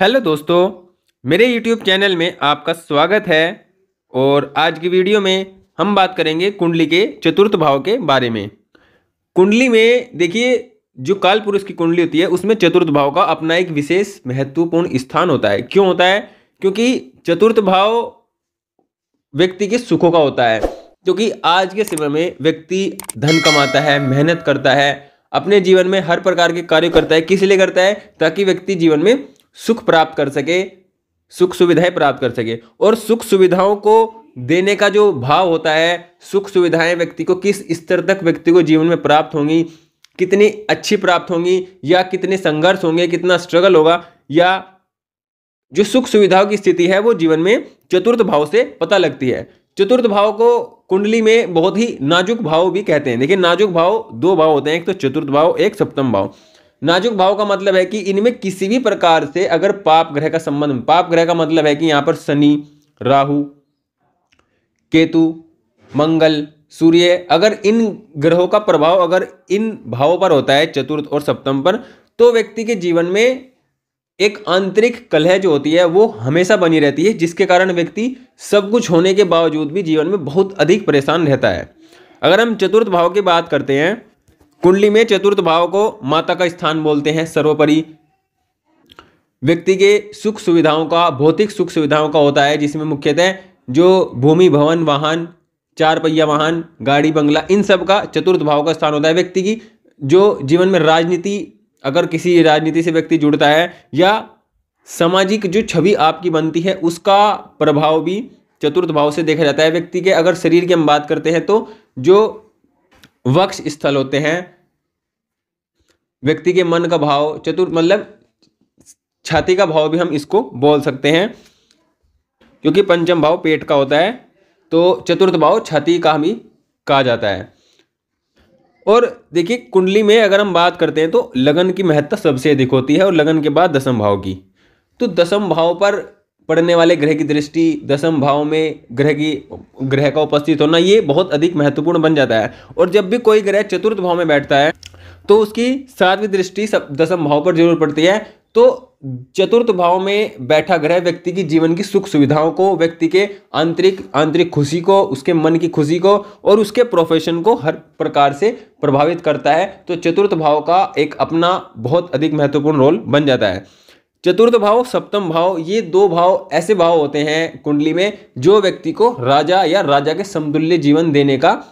Hello दोस्तों, मेरे YouTube channel में आपका स्वागत है। और आज की वीडियो में हम बात करेंगे कुंडली के चतुर्थ भाव के बारे में। कुंडली में देखिए, जो काल पुरुष की कुंडली होती है उसमें चतुर्थ भाव का अपना एक विशेष महत्वपूर्ण स्थान होता है। क्यों होता है? क्योंकि चतुर्थ भाव व्यक्ति के सुखों का होता है। क्योंकि आज के समय में व्यक्ति धन कमाता है, मेहनत करता है, अपने जीवन में हर प्रकार के कार्य करता है। किस लिए करता है? ताकि व्यक्ति जीवन में सुख प्राप्त कर सके, सुख सुविधाएं प्राप्त कर सके। और सुख सुविधाओं को देने का जो भाव होता है, सुख सुविधाएं व्यक्ति को किस स्तर तक व्यक्ति को जीवन में प्राप्त होंगी, कितनी अच्छी प्राप्त होंगी, या कितने संघर्ष होंगे, कितना स्ट्रगल होगा, या जो सुख सुविधाओं की स्थिति है वो जीवन में चतुर्थ भाव से पता लगती है। चतुर्थ भाव को कुंडली में बहुत ही नाजुक भाव भी कहते हैं। देखिए, नाजुक भाव दो भाव होते हैं, एक तो चतुर्थ भाव, एक सप्तम भाव। नाजुक भाव का मतलब है कि इनमें किसी भी प्रकार से अगर पाप ग्रह का संबंध, पाप ग्रह का मतलब है कि यहां पर शनि, राहु, केतु, मंगल, सूर्य, अगर इन ग्रहों का प्रभाव अगर इन भावों पर होता है, चतुर्थ और सप्तम पर, तो व्यक्ति के जीवन में एक आंतरिक कलह जो होती है वो हमेशा बनी रहती है, जिसके कारण व्यक्ति सब कुछ होने के बावजूद भी जीवन में बहुत अधिक परेशान रहता है। अगर हम चतुर्थ भाव की बात करते हैं, कुंडली में चतुर्थ भाव को माता का स्थान बोलते हैं। सर्वोपरि व्यक्ति के सुख सुविधाओं का, भौतिक सुख सुविधाओं का होता है, जिसमें मुख्यतः जो भूमि, भवन, वाहन, चार पहिया वाहन, गाड़ी, बंगला, इन सब का चतुर्थ भाव का स्थान होता है। व्यक्ति की जो जीवन में राजनीति, अगर किसी राजनीति से व्यक्ति जुड़ता है, या सामाजिक जो छवि आपकी बनती है, उसका प्रभाव भी चतुर्थ भाव से देखा जाता है। व्यक्ति के अगर शरीर की हम बात करते हैं तो जो वक्ष स्थल होते हैं, व्यक्ति के मन का भाव, चतुर्थ मतलब छाती का भाव भी हम इसको बोल सकते हैं, क्योंकि पंचम भाव पेट का होता है, तो चतुर्थ भाव छाती का भी कहा जाता है। और देखिए, कुंडली में अगर हम बात करते हैं तो लगन की महत्ता सबसे अधिक होती है, और लगन के बाद दसम भाव की। तो दसम भाव पर पड़ने वाले ग्रह की दृष्टि, दसम भाव में ग्रह का उपस्थित होना, ये बहुत अधिक महत्वपूर्ण बन जाता है। और जब भी कोई ग्रह चतुर्थ भाव में बैठता है तो उसकी सातवीं दृष्टि दसम भाव पर जरूर पड़ती है। तो चतुर्थ भाव में बैठा ग्रह व्यक्ति की जीवन की सुख सुविधाओं को, व्यक्ति के आंतरिक खुशी को, उसके मन की खुशी को और उसके प्रोफेशन को हर प्रकार से प्रभावित करता है। तो चतुर्थ भाव का एक अपना बहुत अधिक महत्वपूर्ण रोल बन जाता है। चतुर्थ भाव, सप्तम भाव, ये दो भाव ऐसे भाव होते हैं कुंडली में जो व्यक्ति को राजा या राजा के समतुल्य जीवन देने का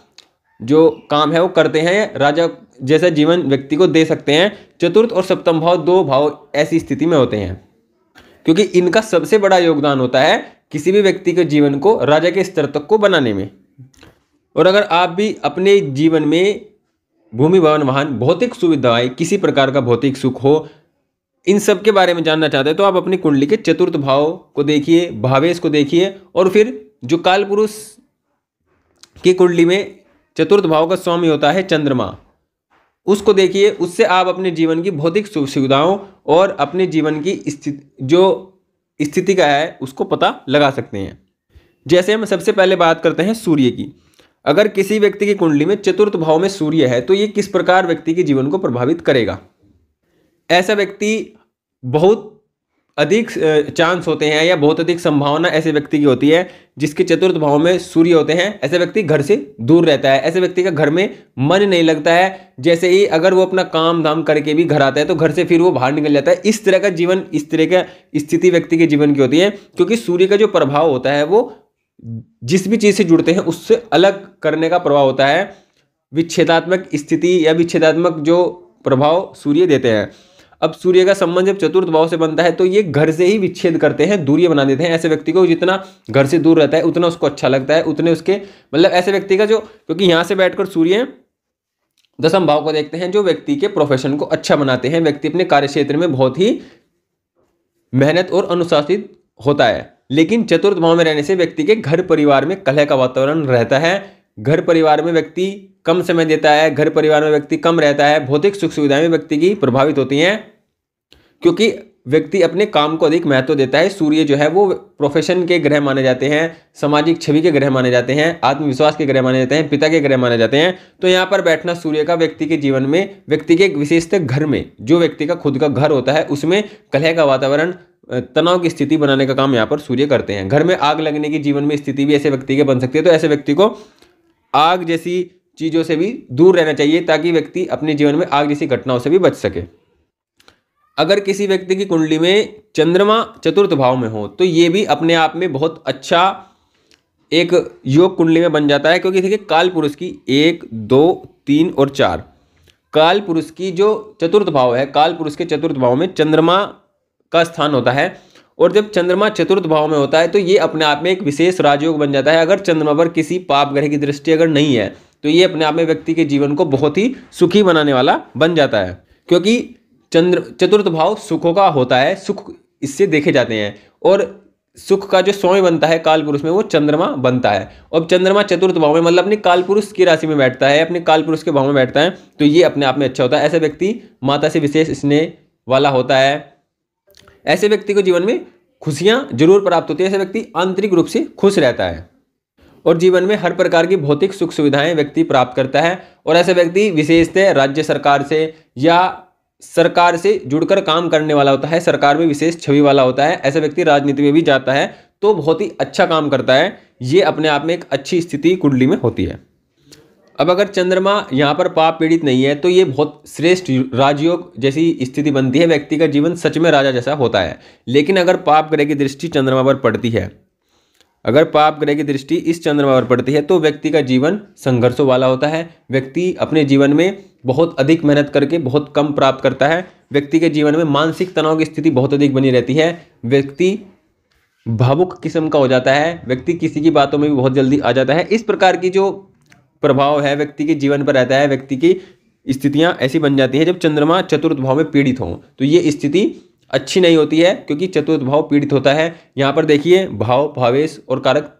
जो काम है वो करते हैं, राजा जैसा जीवन व्यक्ति को दे सकते हैं। चतुर्थ और सप्तम भाव दो भाव ऐसी स्थिति में होते हैं, क्योंकि इनका सबसे बड़ा योगदान होता है किसी भी व्यक्ति के जीवन को राजा के स्तर तक को बनाने में। और अगर आप भी अपने जीवन में भूमि, भवन, वाहन, भौतिक सुविधाएं, किसी प्रकार का भौतिक सुख हो, इन सब के बारे में जानना चाहते हैं तो आप अपनी कुंडली के चतुर्थ भाव को देखिए, भावेश को देखिए, और फिर जो काल पुरुष की कुंडली में चतुर्थ भाव का स्वामी होता है चंद्रमा, उसको देखिए। उससे आप अपने जीवन की भौतिक सुख सुविधाओं और अपने जीवन की स्थिति का है उसको पता लगा सकते हैं। जैसे हम सबसे पहले बात करते हैं सूर्य की। अगर किसी व्यक्ति की कुंडली में चतुर्थ भाव में सूर्य है तो ये किस प्रकार व्यक्ति के जीवन को प्रभावित करेगा? ऐसा व्यक्ति बहुत अधिक चांस होते हैं, या बहुत अधिक संभावना ऐसे व्यक्ति की होती है जिसके चतुर्थ भाव में सूर्य होते हैं। ऐसे व्यक्ति घर से दूर रहता है, ऐसे व्यक्ति का घर में मन नहीं लगता है। जैसे ही अगर वो अपना काम धाम करके भी घर आता है तो घर से फिर वो बाहर निकल जाता है। इस तरह का जीवन, इस तरह का स्थिति व्यक्ति के जीवन की होती है, क्योंकि सूर्य का जो प्रभाव होता है वो जिस भी चीज से जुड़ते हैं उससे अलग करने का प्रभाव होता है। विच्छेदात्मक स्थिति या विच्छेदात्मक जो प्रभाव सूर्य देते हैं। अब सूर्य का संबंध जब चतुर्थ भाव से बनता है तो ये घर से ही विच्छेद करते हैं, दूरी बना देते हैं। ऐसे व्यक्ति को जितना घर से दूर रहता है उतना उसको अच्छा लगता है, उतने उसके मतलब ऐसे व्यक्ति का जो, क्योंकि यहाँ से बैठकर सूर्य दसम भाव को देखते हैं जो व्यक्ति के प्रोफेशन को अच्छा बनाते हैं। व्यक्ति अपने कार्य क्षेत्र में बहुत ही मेहनत और अनुशासित होता है। लेकिन चतुर्थ भाव में रहने से व्यक्ति के घर परिवार में कलह का वातावरण रहता है। घर परिवार में व्यक्ति कम समय देता है, घर परिवार में व्यक्ति कम रहता है, भौतिक सुख सुविधाएं व्यक्ति की प्रभावित होती हैं, क्योंकि व्यक्ति अपने काम को अधिक महत्व देता है। सूर्य जो है वो प्रोफेशन के ग्रह माने जाते हैं, सामाजिक छवि के ग्रह माने जाते हैं, आत्मविश्वास के ग्रह माने जाते हैं, पिता के ग्रह माने जाते हैं। तो यहाँ पर बैठना सूर्य का व्यक्ति के जीवन में, व्यक्ति के विशेषतः घर में, जो व्यक्ति का खुद का घर होता है उसमें कलह का वातावरण, तनाव की स्थिति बनाने का काम यहाँ पर सूर्य करते हैं। घर में आग लगने की जीवन में स्थिति भी ऐसे व्यक्ति के बन सकती है, तो ऐसे व्यक्ति को आग जैसी चीज़ों से भी दूर रहना चाहिए ताकि व्यक्ति अपने जीवन में आग जैसी घटनाओं से भी बच सके। अगर किसी व्यक्ति की कुंडली में चंद्रमा चतुर्थ भाव में हो तो ये भी अपने आप में बहुत अच्छा एक योग कुंडली में बन जाता है, क्योंकि देखिए काल पुरुष की 1, 2, 3 और 4 काल पुरुष की जो चतुर्थ भाव है, काल पुरुष के चतुर्थ भाव में चंद्रमा का स्थान होता है। और जब चंद्रमा चतुर्थ भाव में होता है तो ये अपने आप में एक विशेष राजयोग बन जाता है। अगर चंद्रमा पर किसी पाप ग्रह की दृष्टि अगर नहीं है तो ये अपने आप में व्यक्ति के जीवन को बहुत ही सुखी बनाने वाला बन जाता है, क्योंकि चतुर्थ भाव सुखों का होता है, सुख इससे देखे जाते हैं। और सुख का जो स्वामी बनता है काल पुरुष में वो चंद्रमा बनता है। और चंद्रमा चतुर्थ भाव में मतलब अपने काल पुरुष की राशि में बैठता है, अपने काल पुरुष के भाव में बैठता है, तो ये अपने आप में अच्छा होता है। ऐसे व्यक्ति माता से विशेष स्नेह वाला होता है। ऐसे व्यक्ति को जीवन में खुशियां जरूर प्राप्त होती है। ऐसे व्यक्ति आंतरिक रूप से खुश रहता है और जीवन में हर प्रकार की भौतिक सुख सुविधाएं व्यक्ति प्राप्त करता है। और ऐसे व्यक्ति विशेषतः राज्य सरकार से या सरकार से जुड़कर काम करने वाला होता है, सरकार में विशेष छवि वाला होता है। ऐसा व्यक्ति राजनीति में भी जाता है तो बहुत ही अच्छा काम करता है। ये अपने आप में एक अच्छी स्थिति कुंडली में होती है। अब अगर चंद्रमा यहाँ पर पाप पीड़ित नहीं है तो ये बहुत श्रेष्ठ राजयोग जैसी स्थिति बनती है, व्यक्ति का जीवन सच में राजा जैसा होता है। लेकिन अगर पाप ग्रह की दृष्टि चंद्रमा पर पड़ती है, अगर पाप ग्रह की दृष्टि इस चंद्रमा पर पड़ती है तो व्यक्ति का जीवन संघर्षों वाला होता है। व्यक्ति अपने जीवन में बहुत अधिक मेहनत करके बहुत कम प्राप्त करता है। व्यक्ति के जीवन में मानसिक तनाव की स्थिति बहुत अधिक बनी रहती है। व्यक्ति भावुक किस्म का हो जाता है, व्यक्ति किसी की बातों में भी बहुत जल्दी आ जाता है। इस प्रकार की जो प्रभाव है व्यक्ति के जीवन पर रहता है, व्यक्ति की स्थितियां ऐसी बन जाती हैं जब चंद्रमा चतुर्थ भाव में पीड़ित हो तो ये स्थिति अच्छी नहीं होती है, क्योंकि चतुर्थ भाव पीड़ित होता है। यहाँ पर देखिए भाव, भावेश और कारक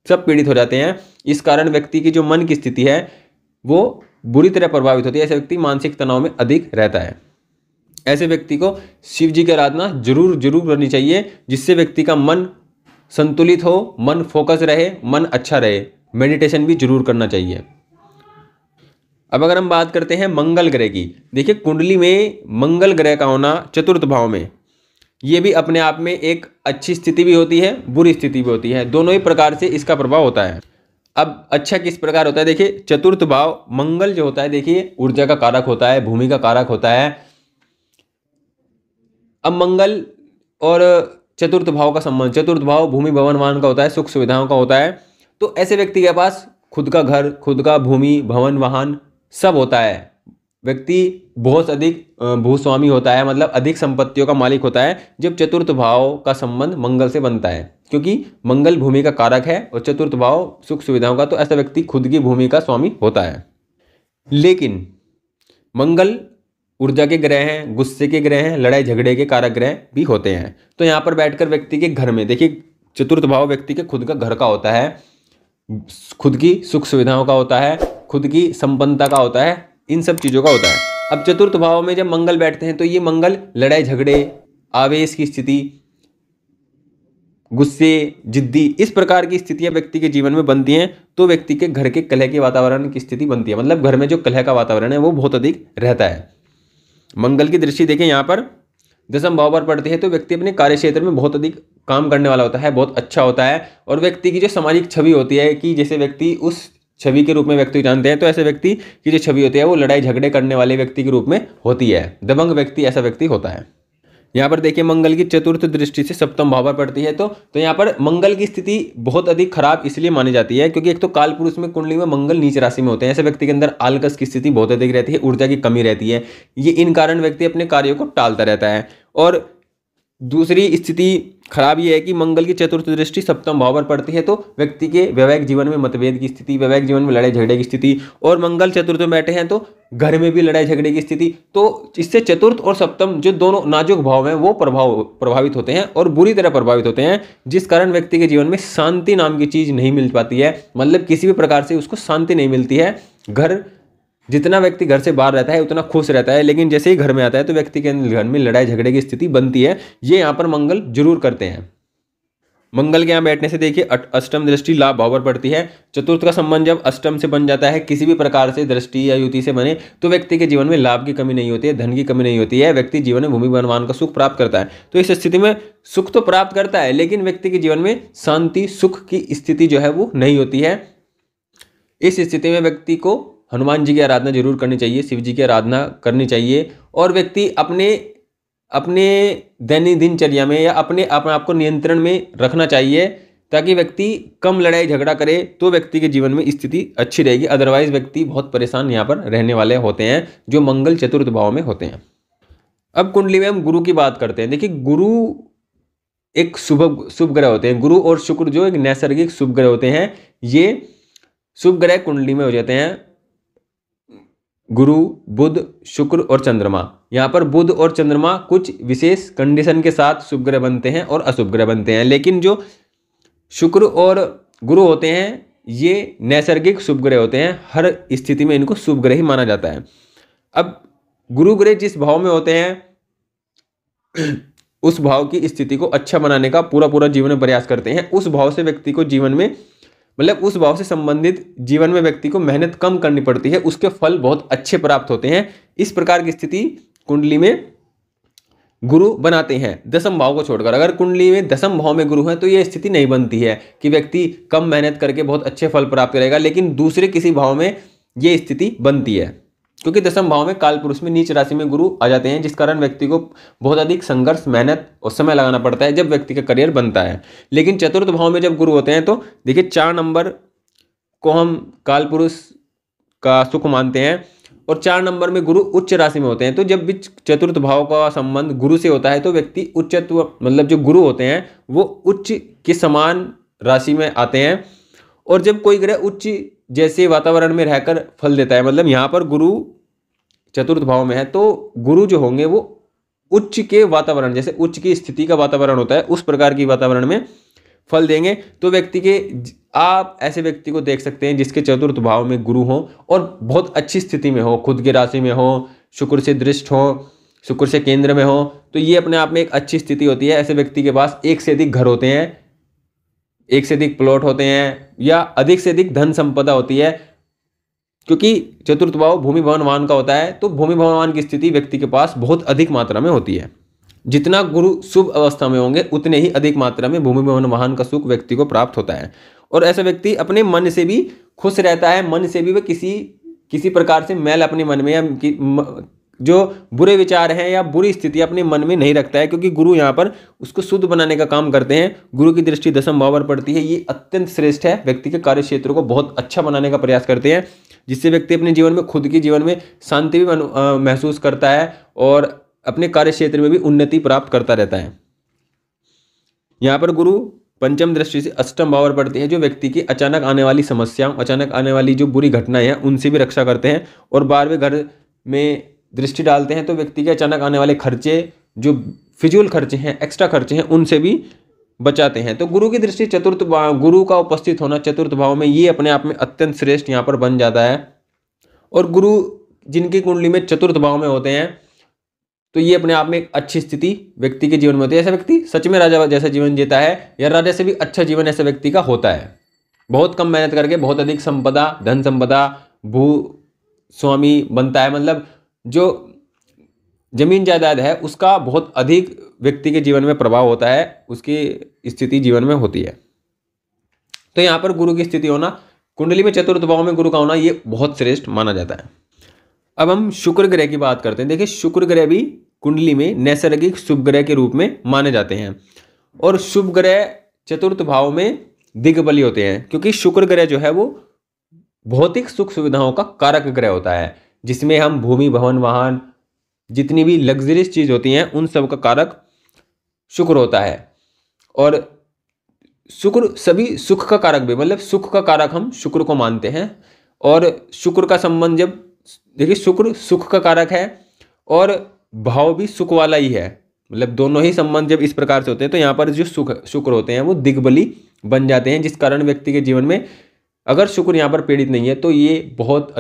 सब पीड़ित हो जाते हैं। इस कारण व्यक्ति की जो मन की स्थिति है वो बुरी तरह प्रभावित होती है। ऐसे व्यक्ति मानसिक तनाव में अधिक रहता है। ऐसे व्यक्ति को शिव जी की आराधना जरूर करनी चाहिए, जिससे व्यक्ति का मन संतुलित हो, मन फोकस रहे, मन अच्छा रहे। मेडिटेशन भी जरूर करना चाहिए। अब अगर हम बात करते हैं मंगल ग्रह की, देखिए कुंडली में मंगल ग्रह का होना चतुर्थ भाव में ये भी अपने आप में एक अच्छी स्थिति भी होती है, बुरी स्थिति भी होती है। दोनों ही प्रकार से इसका प्रभाव होता है। अब अच्छा किस प्रकार होता है, देखिए चतुर्थ भाव मंगल जो होता है देखिए ऊर्जा का कारक होता है, भूमि का कारक होता है। अब मंगल और चतुर्थ भाव का संबंध, चतुर्थ भाव भूमि भवन वाहन का होता है, सुख सुविधाओं का होता है। तो ऐसे व्यक्ति के पास खुद का घर, खुद का भूमि भवन वाहन सब होता है। व्यक्ति बहुत अधिक भूस्वामी होता है, मतलब अधिक संपत्तियों का मालिक होता है जब चतुर्थ भाव का संबंध मंगल से बनता है, क्योंकि मंगल भूमि का कारक है और चतुर्थ भाव सुख सुविधाओं का। तो ऐसा व्यक्ति खुद की भूमि का स्वामी होता है। लेकिन मंगल ऊर्जा के ग्रह हैं, गुस्से के ग्रह हैं, लड़ाई झगड़े के कारक ग्रह भी होते हैं। तो यहाँ पर बैठकर व्यक्ति के घर में देखिए चतुर्थ भाव व्यक्ति के खुद का घर का होता है, खुद की सुख सुविधाओं का होता है, खुद की संपन्नता का होता है, इन सब चीज़ों का होता है। अब चतुर्थ भाव में जब मंगल बैठते हैं तो ये मंगल लड़ाई झगड़े, आवेश की स्थिति, गुस्से, जिद्दी, इस प्रकार की स्थितियां व्यक्ति के जीवन में बनती हैं। तो व्यक्ति के घर के कलह के वातावरण की स्थिति बनती है, मतलब घर में जो कलह का वातावरण है वो बहुत अधिक रहता है। मंगल की दृष्टि देखें यहाँ पर दसम भाव पर पड़ती है तो व्यक्ति अपने कार्य क्षेत्र में बहुत अधिक काम करने वाला होता है, बहुत अच्छा होता है। और व्यक्ति की जो सामाजिक छवि होती है कि जैसे व्यक्ति उस छवि के रूप में व्यक्ति को जानते हैं, तो ऐसे व्यक्ति की जो छवि होती है वो लड़ाई झगड़े करने वाले व्यक्ति के रूप में होती है। दबंग व्यक्ति ऐसा व्यक्ति होता है। यहाँ पर देखिए मंगल की चतुर्थ दृष्टि से सप्तम भाव पर पड़ती है तो यहाँ पर मंगल की स्थिति बहुत अधिक खराब इसलिए मानी जाती है क्योंकि एक तो काल पुरुष में कुंडली में मंगल नीच राशि में होते हैं। ऐसे व्यक्ति के अंदर आलकस की स्थिति बहुत अधिक रहती है, ऊर्जा की कमी रहती है। ये इन कारण व्यक्ति अपने कार्यों को टालता रहता है। और दूसरी स्थिति खराब ये है कि मंगल की चतुर्थ दृष्टि सप्तम भाव पर पड़ती है तो व्यक्ति के वैवाहिक जीवन में मतभेद की स्थिति, वैवाहिक जीवन में लड़ाई झगड़े की स्थिति, और मंगल चतुर्थ में बैठे हैं तो घर में भी लड़ाई झगड़े की स्थिति। तो इससे चतुर्थ और सप्तम जो दोनों नाजुक भाव हैं वो प्रभावित होते हैं और बुरी तरह प्रभावित होते हैं, जिस कारण व्यक्ति के जीवन में शांति नाम की चीज नहीं मिल पाती है। मतलब किसी भी प्रकार से उसको शांति नहीं मिलती है। घर जितना व्यक्ति घर से बाहर रहता है उतना खुश रहता है, लेकिन जैसे ही घर में आता है तो व्यक्ति के घर में लड़ाई झगड़े की स्थिति बनती है। ये यहाँ पर मंगल जरूर करते हैं। मंगल के यहाँ बैठने से देखिए अष्टम दृष्टि लाभ भाव पर पड़ती है। चतुर्थ का संबंध जब अष्टम से बन जाता है, किसी भी प्रकार से दृष्टि या युति से बने, तो व्यक्ति के जीवन में लाभ की कमी नहीं होती है, धन की कमी नहीं होती है, व्यक्ति जीवन में भूमि भवन का सुख प्राप्त करता है। तो इस स्थिति में सुख तो प्राप्त करता है, लेकिन व्यक्ति के जीवन में शांति सुख की स्थिति जो है वो नहीं होती है। इस स्थिति में व्यक्ति को हनुमान जी की आराधना जरूर करनी चाहिए, शिव जी की आराधना करनी चाहिए, और व्यक्ति अपने दैनिक दिनचर्या में या अपने आप को नियंत्रण में रखना चाहिए, ताकि व्यक्ति कम लड़ाई झगड़ा करे, तो व्यक्ति के जीवन में स्थिति अच्छी रहेगी। अदरवाइज व्यक्ति बहुत परेशान यहाँ पर रहने वाले होते हैं, जो मंगल चतुर्थ भाव में होते हैं। अब कुंडली में हम गुरु की बात करते हैं। देखिए, गुरु एक शुभ ग्रह होते हैं। गुरु और शुक्र जो एक नैसर्गिक शुभ ग्रह होते हैं, ये शुभ ग्रह कुंडली में हो जाते हैं। गुरु, बुध, शुक्र और चंद्रमा। यहाँ पर बुध और चंद्रमा कुछ विशेष कंडीशन के साथ शुभ ग्रह बनते हैं और अशुभ ग्रह बनते हैं, लेकिन जो शुक्र और गुरु होते हैं ये नैसर्गिक शुभ ग्रह होते हैं। हर स्थिति में इनको शुभ ग्रह ही माना जाता है। अब गुरु ग्रह जिस भाव में होते हैं उस भाव की स्थिति को अच्छा बनाने का पूरा जीवन में प्रयास करते हैं। उस भाव से व्यक्ति को जीवन में, मतलब उस भाव से संबंधित जीवन में व्यक्ति को मेहनत कम करनी पड़ती है, उसके फल बहुत अच्छे प्राप्त होते हैं। इस प्रकार की स्थिति कुंडली में गुरु बनाते हैं, दसम भाव को छोड़कर। अगर कुंडली में दसम भाव में गुरु है तो यह स्थिति नहीं बनती है कि व्यक्ति कम मेहनत करके बहुत अच्छे फल प्राप्त करेगा, लेकिन दूसरे किसी भाव में यह स्थिति बनती है, क्योंकि दसम भाव में काल पुरुष में नीच राशि में गुरु आ जाते हैं, जिस कारण व्यक्ति को बहुत अधिक संघर्ष, मेहनत और समय लगाना पड़ता है जब व्यक्ति का करियर बनता है। लेकिन चतुर्थ भाव में जब गुरु होते हैं तो देखिए 4 नंबर को हम काल पुरुष का सुख मानते हैं, और 4 नंबर में गुरु उच्च राशि में होते हैं। तो जब भी चतुर्थ भाव का संबंध गुरु से होता है तो व्यक्ति उच्चत्व, मतलब जो गुरु होते हैं वो उच्च के समान राशि में आते हैं। और जब कोई ग्रह उच्च जैसे वातावरण में रहकर फल देता है, मतलब यहाँ पर गुरु चतुर्थ भाव में है तो गुरु जो होंगे वो उच्च के वातावरण, जैसे उच्च की स्थिति का वातावरण होता है उस प्रकार की वातावरण में फल देंगे। तो व्यक्ति के, आप ऐसे व्यक्ति को देख सकते हैं जिसके चतुर्थ भाव में गुरु हो और बहुत अच्छी स्थिति में हो, खुद की राशि में हो, शुक्र से दृष्ट हो, शुक्र से केंद्र में हो, तो ये अपने आप में एक अच्छी स्थिति होती है। ऐसे व्यक्ति के पास एक से अधिक घर होते हैं, एक से अधिक प्लॉट होते हैं, या अधिक से अधिक धन संपदा होती है, क्योंकि चतुर्थ भाव भूमि भवन वाहन का होता है। तो भूमि भवन वाहन की स्थिति व्यक्ति के पास बहुत अधिक मात्रा में होती है। जितना गुरु शुभ अवस्था में होंगे उतने ही अधिक मात्रा में भूमि भवन वाहन का सुख व्यक्ति को प्राप्त होता है। और ऐसा व्यक्ति अपने मन से भी खुश रहता है, मन से भी वह किसी प्रकार से मैल अपने मन में या जो बुरे विचार हैं या बुरी स्थिति अपने मन में नहीं रखता है, क्योंकि गुरु यहाँ पर उसको शुद्ध बनाने का काम करते हैं। गुरु की दृष्टि दसम भाव पर पड़ती है, ये अत्यंत श्रेष्ठ है। व्यक्ति के कार्य क्षेत्र को बहुत अच्छा बनाने का प्रयास करते हैं, जिससे व्यक्ति अपने जीवन में, खुद के जीवन में शांति भी महसूस करता है और अपने कार्य क्षेत्र में भी उन्नति प्राप्त करता रहता है। यहाँ पर गुरु पंचम दृष्टि से अष्टम भाव पर पड़ती है, जो व्यक्ति की अचानक आने वाली समस्याओं, अचानक आने वाली जो बुरी घटनाएं हैं उनसे भी रक्षा करते हैं। और 12वें घर में दृष्टि डालते हैं तो व्यक्ति के अचानक आने वाले खर्चे, जो फिजूल खर्चे हैं, एक्स्ट्रा खर्चे हैं, उनसे भी बचाते हैं। तो गुरु की दृष्टि गुरु का उपस्थित होना चतुर्थ भाव में, ये अपने आप में अत्यंत श्रेष्ठ यहाँ पर बन जाता है। और गुरु जिनकी कुंडली में चतुर्थ भाव में होते हैं तो ये अपने आप में एक अच्छी स्थिति व्यक्ति के जीवन में होती है। ऐसा व्यक्ति सच में राजा जैसा जीवन जीता है, या राजा से भी अच्छा जीवन ऐसे व्यक्ति का होता है। बहुत कम मेहनत करके बहुत अधिक संपदा, धन संपदा, भू स्वामी बनता है, मतलब जो जमीन जायदाद है उसका बहुत अधिक व्यक्ति के जीवन में प्रभाव होता है, उसकी स्थिति जीवन में होती है। तो यहाँ पर गुरु की स्थिति होना, कुंडली में चतुर्थ भाव में गुरु का होना, ये बहुत श्रेष्ठ माना जाता है। अब हम शुक्र ग्रह की बात करते हैं। देखिए, शुक्र ग्रह भी कुंडली में नैसर्गिक शुभ ग्रह के रूप में माने जाते हैं, और शुभ ग्रह चतुर्थ भाव में दिग्बली होते हैं, क्योंकि शुक्र ग्रह जो है वो भौतिक सुख सुविधाओं का कारक ग्रह होता है, जिसमें हम भूमि भवन वाहन, जितनी भी लग्जरियस चीज होती हैं उन सब का कारक शुक्र होता है। और शुक्र सभी सुख का कारक भी, मतलब सुख का कारक हम शुक्र को मानते हैं। और शुक्र का संबंध, जब देखिए शुक्र सुख का कारक है और भाव भी सुख वाला ही है, मतलब दोनों ही संबंध जब इस प्रकार से होते हैं तो यहाँ पर जो शुक्र होते हैं वो दिग्बली बन जाते हैं, जिस कारण व्यक्ति के जीवन में अगर शुक्र यहाँ पर पीड़ित नहीं है तो ये बहुत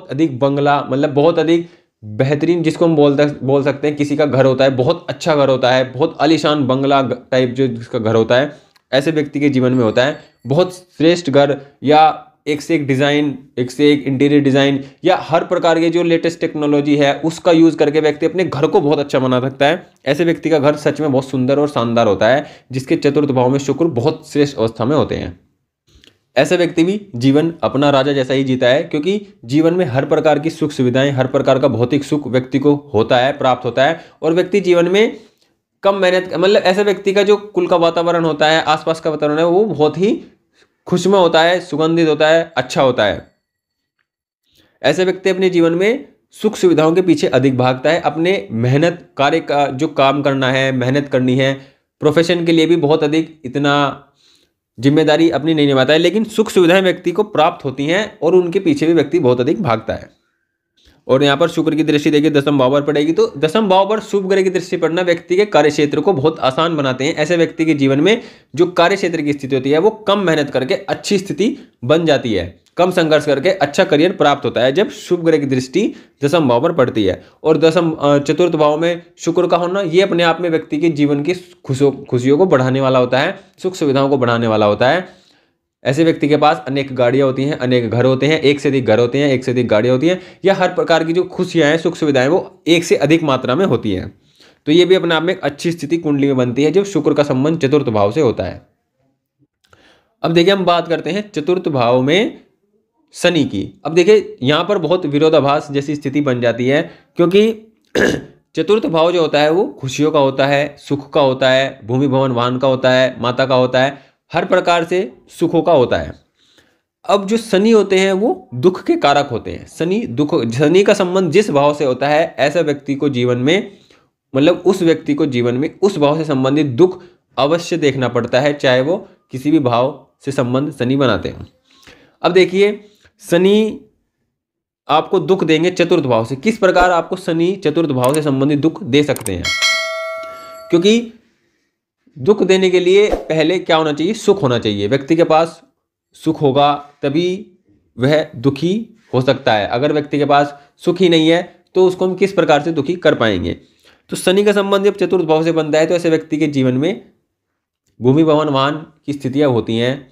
अधिक बंगला, मतलब बहुत अधिक बेहतरीन, जिसको हम बोल सकते हैं किसी का घर होता है, बहुत अच्छा घर होता है, बहुत आलीशान बंगला टाइप जो जिसका घर होता है, ऐसे व्यक्ति के जीवन में होता है बहुत श्रेष्ठ घर, या एक से एक डिज़ाइन, एक से एक इंटीरियर डिज़ाइन, या हर प्रकार के जो लेटेस्ट टेक्नोलॉजी है उसका यूज़ करके व्यक्ति अपने घर को बहुत अच्छा बना सकता है। ऐसे व्यक्ति का घर सच में बहुत सुंदर और शानदार होता है, जिसके चतुर्थ भाव में शुक्र बहुत श्रेष्ठ अवस्था में होते हैं। ऐसा व्यक्ति भी जीवन अपना राजा जैसा ही जीता है, क्योंकि जीवन में हर प्रकार की सुख सुविधाएं, हर प्रकार का भौतिक सुख व्यक्ति को होता है, प्राप्त होता है, और व्यक्ति जीवन में कम मेहनत, मतलब ऐसे व्यक्ति का जो कुल का वातावरण होता है, आसपास का वातावरण है, वो बहुत ही खुशमय होता है, सुगंधित होता है, अच्छा होता है। ऐसे व्यक्ति अपने जीवन में सुख सुविधाओं के पीछे अधिक भागता है, अपने मेहनत कार्य का जो काम करना है, मेहनत करनी है, प्रोफेशन के लिए भी बहुत अधिक इतना जिम्मेदारी अपनी नहीं निभाता है, लेकिन सुख सुविधाएं व्यक्ति को प्राप्त होती हैं और उनके पीछे भी व्यक्ति बहुत अधिक भागता है। और यहाँ पर शुक्र की दृष्टि देखिए दसम भाव पर पड़ेगी, तो दसम भाव पर शुभ ग्रह की दृष्टि पड़ना व्यक्ति के कार्य क्षेत्र को बहुत आसान बनाते हैं। ऐसे व्यक्ति के जीवन में जो कार्य क्षेत्र की स्थिति होती है वो कम मेहनत करके अच्छी स्थिति बन जाती है, कम संघर्ष करके अच्छा करियर प्राप्त होता है जब शुभ ग्रह की दृष्टि दसम भाव पर पड़ती है। और चतुर्थ भाव में शुक्र का होना ये अपने आप में व्यक्ति के जीवन की खुशियों को बढ़ाने वाला होता है, सुख सुविधाओं को बढ़ाने वाला होता है। ऐसे व्यक्ति के पास अनेक गाड़ियां होती हैं, अनेक घर होते हैं, एक से अधिक घर होते हैं, एक से अधिक गाड़ियां होती हैं, या हर प्रकार की जो खुशियां हैं, सुख सुविधाएं वो एक से अधिक मात्रा में होती हैं। तो ये भी अपने आप में एक अच्छी स्थिति कुंडली में बनती है जब शुक्र का संबंध चतुर्थ भाव से होता है। अब देखिए हम बात करते हैं चतुर्थ भाव में शनि की। अब देखिए यहाँ पर बहुत विरोधाभास जैसी स्थिति बन जाती है, क्योंकि चतुर्थ भाव जो होता है वो खुशियों का होता है, सुख का होता है, भूमि भवन वाहन का होता है, माता का होता है, हर प्रकार से सुखों का होता है। अब जो शनि होते हैं वो दुख के कारक होते हैं। शनि का संबंध जिस भाव से होता है, ऐसा व्यक्ति को जीवन में, मतलब उस व्यक्ति को जीवन में उस भाव से संबंधित दुख अवश्य देखना पड़ता है, चाहे वो किसी भी भाव से संबंध शनि बनाते हैं। अब देखिए शनि आपको दुख देंगे चतुर्थ भाव से। किस प्रकार आपको शनि चतुर्थ भाव से संबंधित दुख दे सकते हैं? क्योंकि दुख देने के लिए पहले क्या होना चाहिए? सुख होना चाहिए। व्यक्ति के पास सुख होगा तभी वह दुखी हो सकता है। अगर व्यक्ति के पास सुख ही नहीं है तो उसको हम किस प्रकार से दुखी कर पाएंगे? तो शनि का संबंध जब चतुर्थ भाव से बनता है तो ऐसे व्यक्ति के जीवन में भूमि भवन वाहन की स्थितियां होती हैं।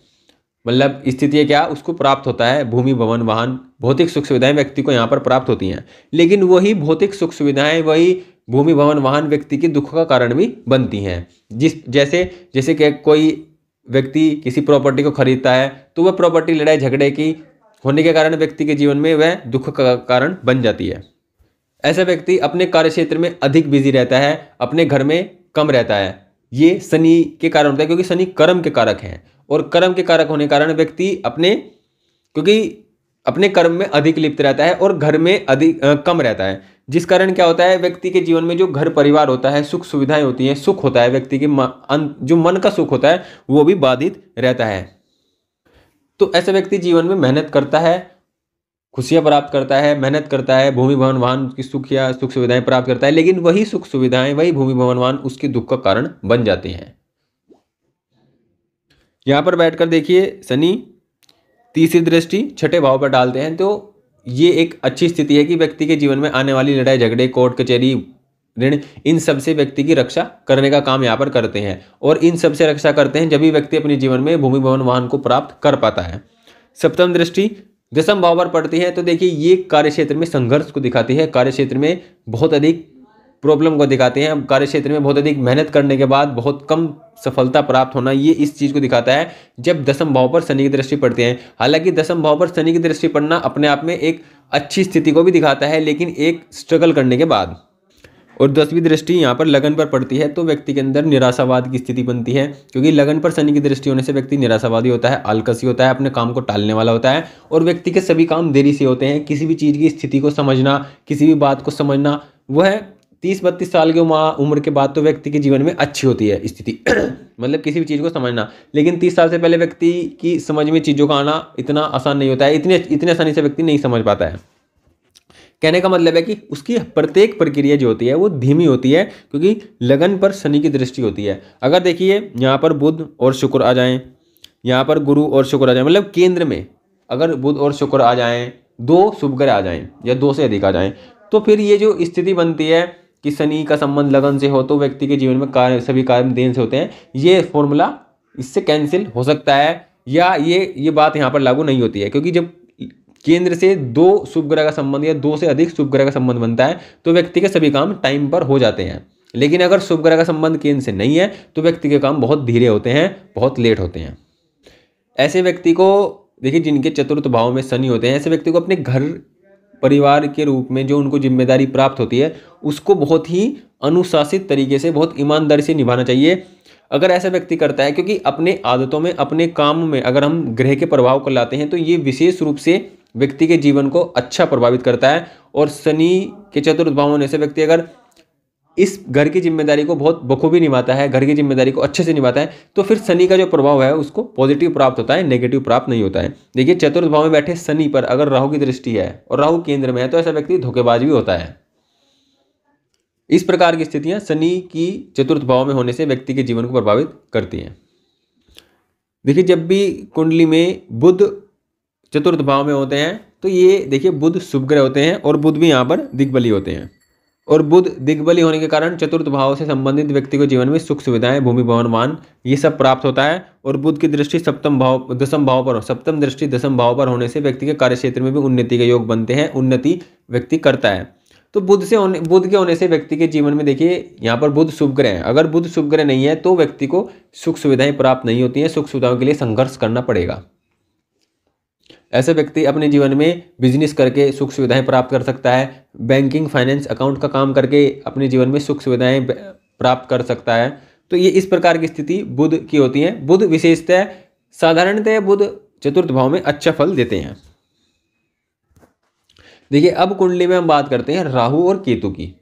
मतलब स्थितियाँ क्या उसको प्राप्त होता है? भूमि भवन वाहन, भौतिक सुख सुविधाएं व्यक्ति को यहाँ पर प्राप्त होती हैं। लेकिन वही भौतिक सुख सुविधाएं, वही भूमि भवन वाहन व्यक्ति के दुख का कारण भी बनती हैं। जैसे कि कोई व्यक्ति किसी प्रॉपर्टी को खरीदता है तो वह प्रॉपर्टी लड़ाई झगड़े की होने के कारण व्यक्ति के जीवन में वह दुख का कारण बन जाती है। ऐसा व्यक्ति अपने कार्य क्षेत्र में अधिक बिजी रहता है, अपने घर में कम रहता है। ये शनि के कारण होता है, क्योंकि शनि कर्म के कारक हैं, और कर्म के कारक होने के कारण व्यक्ति अपने कर्म में अधिक लिप्त रहता है और घर में अधिक कम रहता है। जिस कारण क्या होता है, व्यक्ति के जीवन में जो घर परिवार होता है, सुख सुविधाएं होती हैं, सुख होता है, व्यक्ति के जो मन का सुख होता है वो भी बाधित रहता है। तो ऐसा व्यक्ति जीवन में मेहनत करता है, खुशियां प्राप्त करता है, मेहनत करता है, भूमि भवन वाहन की सुख सुविधाएं प्राप्त करता है, लेकिन वही सुख सुविधाएं, वही भूमि भवन वाहन उसके दुख का कारण बन जाते हैं। यहाँ पर बैठकर देखिए शनि तीसरी दृष्टि छठे भाव पर डालते हैं, तो ये एक अच्छी स्थिति है कि व्यक्ति के जीवन में आने वाली लड़ाई झगड़े, कोर्ट कचहरी, ऋण, इन सब से व्यक्ति की रक्षा करने का काम यहाँ पर करते हैं। और इन सब से रक्षा करते हैं जब भी व्यक्ति अपने जीवन में भूमि भवन वाहन को प्राप्त कर पाता है। सप्तम दृष्टि दसम भाव पर पड़ती है, तो देखिए ये कार्य क्षेत्र में संघर्ष को दिखाती है, कार्य क्षेत्र में बहुत अधिक प्रॉब्लम को दिखाते हैं। कार्य क्षेत्र में बहुत अधिक मेहनत करने के बाद बहुत कम सफलता प्राप्त होना, ये इस चीज़ को दिखाता है जब दसम भाव पर शनि की दृष्टि पड़ती है। हालांकि दसम भाव पर शनि की दृष्टि पड़ना अपने आप में एक अच्छी स्थिति को भी दिखाता है, लेकिन एक स्ट्रगल करने के बाद। और 10वीं दृष्टि यहाँ पर लगन पर पड़ती है, तो व्यक्ति के अंदर निराशावाद की स्थिति बनती है, क्योंकि लगन पर शनि की दृष्टि होने से व्यक्ति निराशावादी होता है, आलसी होता है, अपने काम को टालने वाला होता है, और व्यक्ति के सभी काम देरी से होते हैं। किसी भी चीज़ की स्थिति को समझना, किसी भी बात को समझना, वह 30-32 साल की उम्र के बाद तो व्यक्ति के जीवन में अच्छी होती है स्थिति मतलब किसी भी चीज़ को समझना। लेकिन 30 साल से पहले व्यक्ति की समझ में चीज़ों का आना इतना आसान नहीं होता है, इतने आसानी से व्यक्ति नहीं समझ पाता है। कहने का मतलब है कि उसकी प्रत्येक प्रक्रिया जो होती है वो धीमी होती है, क्योंकि लगन पर शनि की दृष्टि होती है। अगर देखिए यहाँ पर बुध और शुक्र आ जाएं, यहाँ पर गुरु और शुक्र आ जाएं, मतलब केंद्र में अगर बुध और शुक्र आ जाएं, 2 शुभ ग्रह आ जाएं या 2 से अधिक आ जाएं, तो फिर ये जो स्थिति बनती है कि शनि का संबंध लगन से हो तो व्यक्ति के जीवन में सभी कार्य देन से होते हैं, ये फॉर्मूला इससे कैंसिल हो सकता है, या ये बात यहाँ पर लागू नहीं होती है, क्योंकि जब केंद्र से 2 शुभ ग्रह का संबंध या 2 से अधिक शुभ ग्रह का संबंध बनता है तो व्यक्ति के सभी काम टाइम पर हो जाते हैं। लेकिन अगर शुभ ग्रह का संबंध केंद्र से नहीं है तो व्यक्ति के काम बहुत धीरे होते हैं, बहुत लेट होते हैं। ऐसे व्यक्ति को देखिए, जिनके चतुर्थ भाव में शनि होते हैं, ऐसे व्यक्ति को अपने घर परिवार के रूप में जो उनको जिम्मेदारी प्राप्त होती है उसको बहुत ही अनुशासित तरीके से, बहुत ईमानदारी से निभाना चाहिए। अगर ऐसा व्यक्ति करता है, क्योंकि अपने आदतों में, अपने काम में अगर हम ग्रह के प्रभाव को लाते हैं तो ये विशेष रूप से व्यक्ति के जीवन को अच्छा प्रभावित करता है। और शनि के चतुर्थ भाव होने से व्यक्ति अगर इस घर की जिम्मेदारी को बहुत बखूबी निभाता है, घर की जिम्मेदारी को अच्छे से निभाता है, तो फिर शनि का जो प्रभाव है उसको पॉजिटिव प्राप्त होता है, नेगेटिव प्राप्त नहीं होता है। देखिए, चतुर्थ भाव में बैठे शनि पर अगर राहु की दृष्टि है और राहु केंद्र में है तो ऐसा व्यक्ति धोखेबाज भी होता है। इस प्रकार की स्थितियां शनि की चतुर्थ भाव में होने से व्यक्ति के जीवन को प्रभावित करती हैं। देखिए, जब भी कुंडली में बुध चतुर्थ भाव में होते हैं तो ये देखिए बुध शुभ ग्रह होते हैं और बुध भी यहाँ पर दिग्बली होते हैं। और बुध दिग्बली होने के कारण चतुर्थ भाव से संबंधित व्यक्ति को जीवन में सुख सुविधाएं, भूमि भवन वाहन ये सब प्राप्त होता है। और बुध की दृष्टि सप्तम भाव पर, सप्तम दृष्टि दशम भाव पर होने से व्यक्ति के कार्य क्षेत्र में भी उन्नति के योग बनते हैं, उन्नति व्यक्ति करता है। तो बुध के होने से व्यक्ति के जीवन में देखिए यहाँ पर बुध शुभ ग्रह है। अगर बुध शुभ ग्रह नहीं है तो व्यक्ति को सुख सुविधाएं प्राप्त नहीं होती हैं, सुख सुविधाओं के लिए संघर्ष करना पड़ेगा। ऐसे व्यक्ति अपने जीवन में बिजनेस करके सुख सुविधाएं प्राप्त कर सकता है, बैंकिंग फाइनेंस अकाउंट का काम करके अपने जीवन में सुख सुविधाएं प्राप्त कर सकता है। तो ये इस प्रकार की स्थिति बुध की होती है। बुध विशेषतः साधारणतः बुध चतुर्थ भाव में अच्छा फल देते हैं। देखिए, अब कुंडली में हम बात करते हैं राहु और केतु की।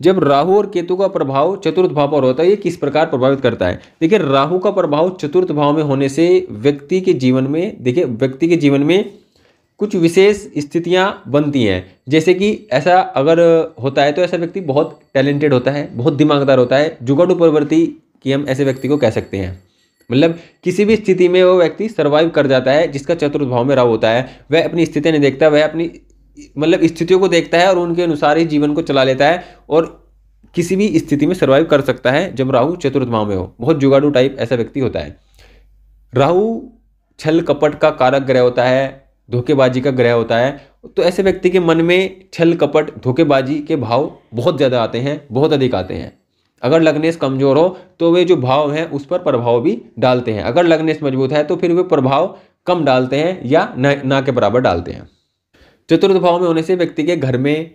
जब राहु और केतु का प्रभाव चतुर्थ भाव पर होता है, ये किस प्रकार प्रभावित करता है। देखिए, राहु का प्रभाव चतुर्थ भाव में होने से व्यक्ति के जीवन में कुछ विशेष स्थितियां बनती हैं। जैसे कि ऐसा अगर होता है तो ऐसा व्यक्ति बहुत टैलेंटेड होता है, बहुत दिमागदार होता है, जुगाड़ू प्रवृत्ति की हम ऐसे व्यक्ति को कह सकते हैं। मतलब किसी भी स्थिति में वो व्यक्ति सर्वाइव कर जाता है। जिसका चतुर्थ भाव में राहु होता है वह अपनी स्थितियां नहीं देखता, वह अपनी स्थितियों को देखता है और उनके अनुसार ही जीवन को चला लेता है और किसी भी स्थिति में सर्वाइव कर सकता है जब राहु चतुर्थ भाव में हो। बहुत जुगाड़ू टाइप ऐसा व्यक्ति होता है। राहु छल कपट का कारक ग्रह होता है, धोखेबाजी का ग्रह होता है। तो ऐसे व्यक्ति के मन में छल कपट धोखेबाजी के भाव बहुत ज़्यादा आते हैं, बहुत अधिक आते हैं। अगर लग्नेश कमजोर हो तो वे जो भाव हैं उस पर प्रभाव भी डालते हैं। अगर लग्नेश मजबूत है तो फिर वे प्रभाव कम डालते हैं या ना के बराबर डालते हैं। चतुर्थ भाव में होने से व्यक्ति के घर में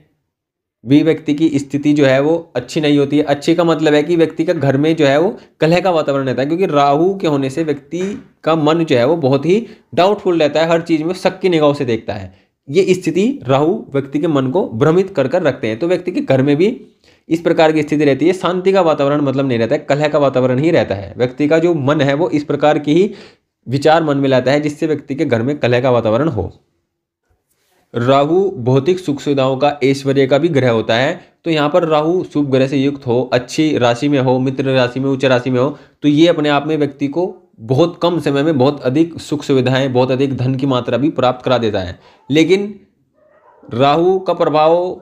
भी व्यक्ति की स्थिति जो है वो अच्छी नहीं होती है। अच्छी का मतलब है कि व्यक्ति का घर में जो है वो कलह का वातावरण रहता है, क्योंकि राहु के होने से व्यक्ति का मन जो है वो बहुत ही डाउटफुल रहता है, हर चीज में शक की निगाहों से देखता है। ये स्थिति राहु व्यक्ति के मन को भ्रमित कर रखते हैं। तो व्यक्ति के घर में भी इस प्रकार की स्थिति रहती है। शांति का वातावरण मतलब नहीं रहता है, कलह का वातावरण ही रहता है। व्यक्ति का जो मन है वो इस प्रकार की ही विचार मन में लाता है जिससे व्यक्ति के घर में कलह का वातावरण हो। राहु भौतिक सुख सुविधाओं का, ऐश्वर्य का भी ग्रह होता है। तो यहाँ पर राहु शुभ ग्रह से युक्त हो, अच्छी राशि में हो, मित्र राशि में, उच्च राशि में हो, तो ये अपने आप में व्यक्ति को बहुत कम समय में बहुत अधिक सुख सुविधाएं, बहुत अधिक धन की मात्रा भी प्राप्त करा देता है। लेकिन राहु का प्रभाव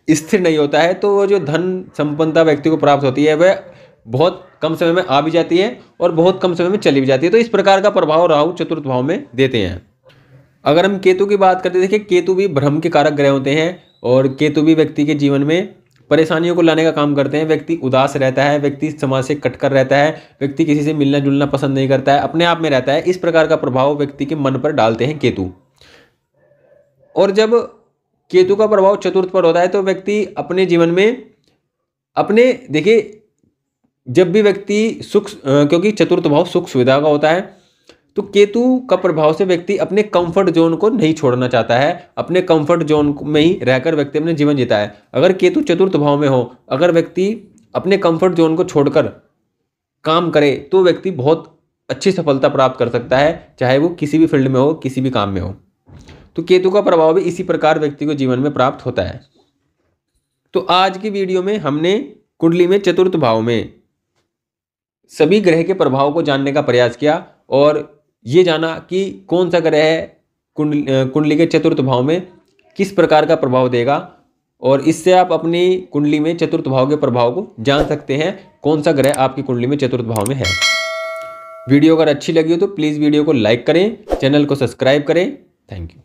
स्थिर नहीं होता है तो वो जो धन संपन्नता व्यक्ति को प्राप्त होती है वह बहुत कम समय में आ भी जाती है और बहुत कम समय में चली भी जाती है। तो इस प्रकार का प्रभाव राहु चतुर्थ भाव में देते हैं। अगर हम केतु की बात करते हैं, देखिए केतु भी भ्रम के कारक ग्रह होते हैं और केतु भी व्यक्ति के जीवन में परेशानियों को लाने का काम करते हैं। व्यक्ति उदास रहता है, व्यक्ति समाज से कटकर रहता है, व्यक्ति किसी से मिलना जुलना पसंद नहीं करता है, अपने आप में रहता है। इस प्रकार का प्रभाव व्यक्ति के मन पर डालते हैं केतु। और जब केतु का प्रभाव चतुर्थ पर होता है तो व्यक्ति अपने जीवन में देखिए जब भी व्यक्ति क्योंकि चतुर्थ भाव सुख सुविधा का होता है, तो केतु का प्रभाव से व्यक्ति अपने कंफर्ट जोन को नहीं छोड़ना चाहता है। अपने कंफर्ट जोन में ही रहकर व्यक्ति अपने जीवन जीता है। अगर केतु चतुर्थ भाव में हो, अगर व्यक्ति अपने कंफर्ट जोन को छोड़कर काम करे तो व्यक्ति बहुत अच्छी सफलता प्राप्त कर सकता है, चाहे वो किसी भी फील्ड में हो, किसी भी काम में हो। तो केतु का प्रभाव भी इसी प्रकार व्यक्ति को जीवन में प्राप्त होता है। तो आज की वीडियो में हमने कुंडली में चतुर्थ भाव में सभी ग्रह के प्रभाव को जानने का प्रयास किया और ये जाना कि कौन सा ग्रह कुंडली के चतुर्थ भाव में किस प्रकार का प्रभाव देगा और इससे आप अपनी कुंडली में चतुर्थ भाव के प्रभाव को जान सकते हैं, कौन सा ग्रह आपकी कुंडली में चतुर्थ भाव में है। वीडियो अगर अच्छी लगी हो तो प्लीज़ वीडियो को लाइक करें, चैनल को सब्सक्राइब करें। Thank you.